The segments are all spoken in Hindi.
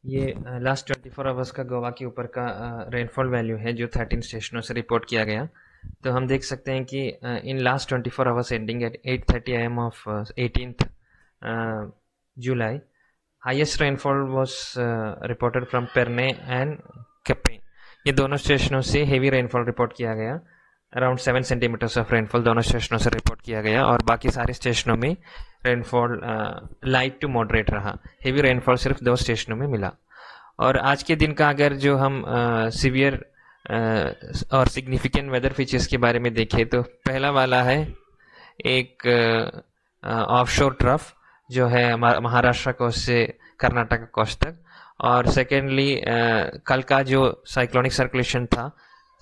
ये लास्ट 24 आवर्स का गोवा के ऊपर का रेनफॉल वैल्यू है जो 13 स्टेशनों से रिपोर्ट किया गया। तो हम देख सकते हैं कि in last 24 hours ending at 8:30 AM of 18th July, highest rainfall was reported from Pernem and Quepem. ये दोनों स्टेशनों से हेवी रेनफॉल रिपोर्ट किया गया। अराउंड 7 सेंटीमीटर्स ऑफ रेनफॉल दोनों स्टेशनों से रिपोर्ट किया गया और बाकी सारे स्टेशनों में रेनफॉल लाइट टू मॉडरेट रहा। हेवी रेनफॉल सिर्फ 2 स्टेशनों में मिला। और आज के दिन का अगर जो हम सीवियर और सिग्निफिकेंट वेदर फीचर्स के बारे में देखें तो पहला वाला है एक ऑफशोर ट्रफ जो है महाराष्ट्र कोस्ट से कर्नाटक कोस्ट तक। और सेकेंडली कल का जो साइक्लोनिक सर्कुलेशन था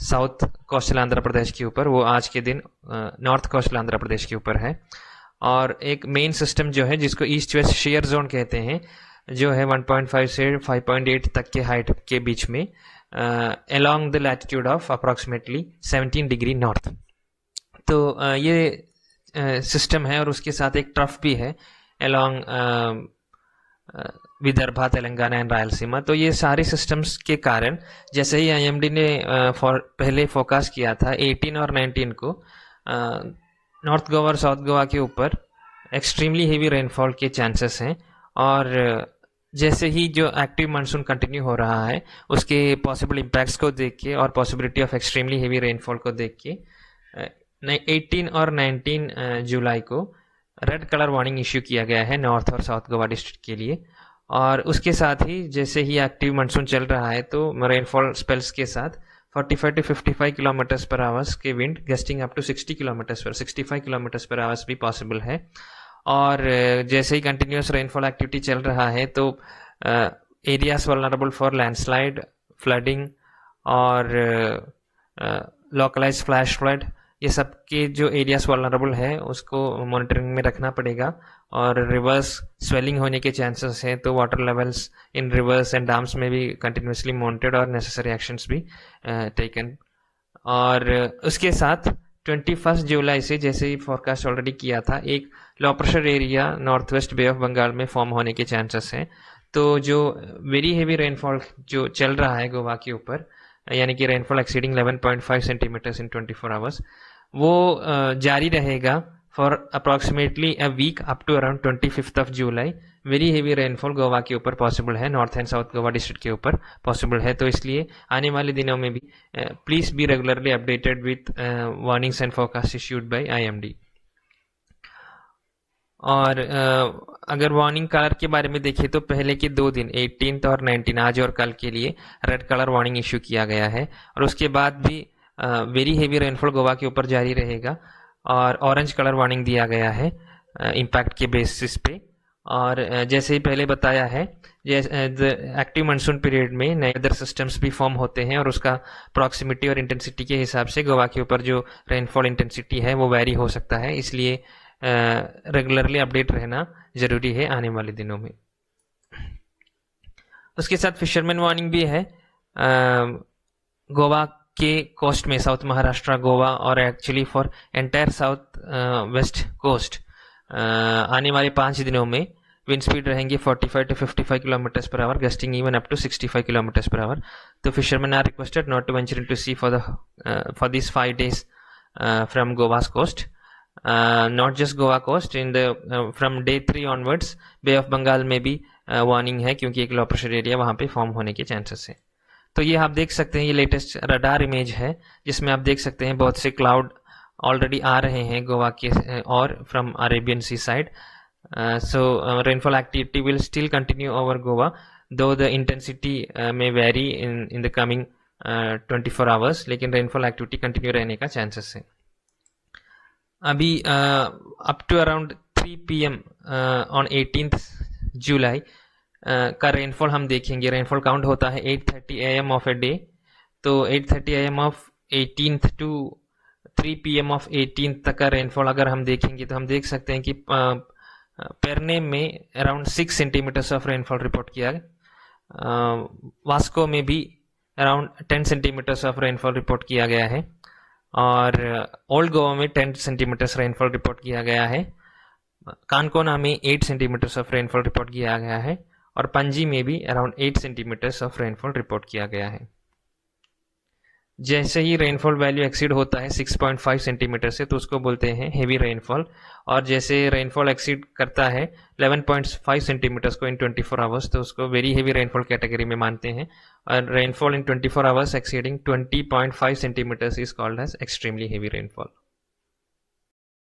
साउथ कोस्टल आंध्र प्रदेश के ऊपर, वो आज के दिन नॉर्थ कोस्टल आंध्र प्रदेश के ऊपर है। और एक मेन सिस्टम जो है जिसको ईस्ट वेस्ट शेयर जोन कहते हैं, जो है 1.5 से 5.8 तक के हाइट के बीच में along the latitude of approximately 17 degree north. तो ये सिस्टम है और उसके साथ एक ट्रफ भी है अलोंग विदर्भा, तेलंगाना एंड रायलसीमा। तो ये सारे सिस्टम्स के कारण जैसे ही आईएमडी ने पहले फोकास्ट किया था 18 और 19 को नॉर्थ गोवा और साउथ गोवा के ऊपर एक्सट्रीमली हेवी रेनफॉल के चांसेस हैं। और जैसे ही जो एक्टिव मानसून कंटिन्यू हो रहा है उसके पॉसिबल इम्पैक्ट्स को देख के और possibility of extremely heavy rainfall को देख के 18 और 19 जुलाई को रेड कलर वार्निंग इश्यू किया गया है नॉर्थ और साउथ गोवा डिस्ट्रिक्ट के लिए। और उसके साथ ही जैसे ही एक्टिव मानसून चल रहा है तो रेनफॉल स्पेल्स के साथ 45 to 55 किलोमीटर्स पर आवर्स के wind gusting up to 60 kilometres per 65 kilometres per hours भी पॉसिबल है। और जैसे ही कंटिन्यूस रेनफॉल एक्टिविटी चल रहा है तो areas vulnerable for landslide, flooding और लोकलाइज फ्लैश फ्लड, ये सब के जो एरियाज वल्नरेबल है उसको मॉनिटरिंग में रखना पड़ेगा। और रिवर्स स्वेलिंग होने के चांसेस हैं तो water levels in reverse and dams में भी कंटिन्यूसली मॉनिटर्ड और नेसेसरी एक्शंस भी टेकन। और उसके साथ 21 जुलाई से जैसे ही फोरकास्ट ऑलरेडी किया था एक low pressure area north west bay of Bengal में फॉर्म होने के चांसेस हैं। तो जो वेरी हेवी रेनफॉल जो चल रहा है गोवा के ऊपर, यानी कि rainfall exceeding 11.5 centimetres in 24 hours, वो जारी रहेगा for approximately a week up to around 25th of July. Very heavy rainfall Goa के ऊपर पॉसिबल है, north and south Goa district के ऊपर पॉसिबल है। तो इसलिए आने वाले दिनों में भी please be regularly updated with warnings and forecast issued by IMD. और अगर वार्निंग कलर के बारे में देखें तो पहले के 2 दिन 18 और 19 आज और कल के लिए रेड कलर वार्निंग इश्यू किया गया है। और उसके बाद भी वेरी हेवी रेनफॉल गोवा के ऊपर जारी रहेगा और ऑरेंज कलर वार्निंग दिया गया है इम्पैक्ट के बेसिस पे। और जैसे ही पहले बताया है एक्टिव मानसून पीरियड में नए वेदर सिस्टम्स भी फॉर्म होते हैं और उसका प्रॉक्सिमिटी और इंटेंसिटी के हिसाब से गोवा के ऊपर जो रेनफॉल इंटेंसिटी है वो वेरी हो सकता है। इसलिए रेगुलरली अपडेट रहना जरूरी है आने वाले दिनों में। उसके साथ फिशरमैन वार्निंग भी है गोवा के कोस्ट में, साउथ महाराष्ट्र, गोवा और actually for entire south west coast आने वाले 5 दिनों में विंड स्पीड रहेंगे 45 to 55 kilometres per hour, gusting even up to 65 kilometres per hour. तो fisherman are requested not to venture into sea for this 5 days from Goa's coast, not just Goa coast. In the from day 3 onwards Bay of Bengal में भी वार्निंग है क्योंकि एक लो प्रेशर एरिया वहां पे फॉर्म होने के चांसेस है। तो ये आप देख सकते हैं, ये लेटेस्ट रडार इमेज है जिसमें आप देख सकते हैं बहुत से क्लाउड ऑलरेडी आ रहे हैं गोवा के और from Arabian sea side. So rainfall activity will still continue over Goa though the intensity में very in the coming 24 hours, लेकिन रेनफॉल एक्टिविटी कंटिन्यू रहने का चांसेस है। अभी up to around 3 PM on 18th July का रेनफॉल हम देखेंगे। रेनफॉल काउंट होता है 8:30 AM ऑफ ए डे। तो 8:30 AM of 18th to 3 PM of 18th तक का रेनफॉल अगर हम देखेंगे तो हम देख सकते हैं कि पेरने में around 6 centimetres of rainfall report किया है। वास्को में भी around 10 centimetres of rainfall report किया गया है। और ओल्ड गोवा में 10 सेंटीमीटर्स रेनफॉल रिपोर्ट किया गया है। कानकोना में 8 सेंटीमीटर्स ऑफ रेनफॉल रिपोर्ट किया गया है। और पणजी में भी around 8 centimetres of rainfall report किया गया है। जैसे ही रेनफॉल वैल्यू एक्सीड होता है 6.5 सेंटीमीटर से तो उसको बोलते हैं हेवी रेनफॉल, और जैसे रेनफॉल एक्सीड करता है 11.5 सेंटीमीटर्स को इन 24 आवर्स तो उसको वेरी हेवी रेनफॉल कैटेगरी में मानते हैं, और rainfall in 24 hours exceeding 20.5 centimetres is called as extremely heavy rainfall.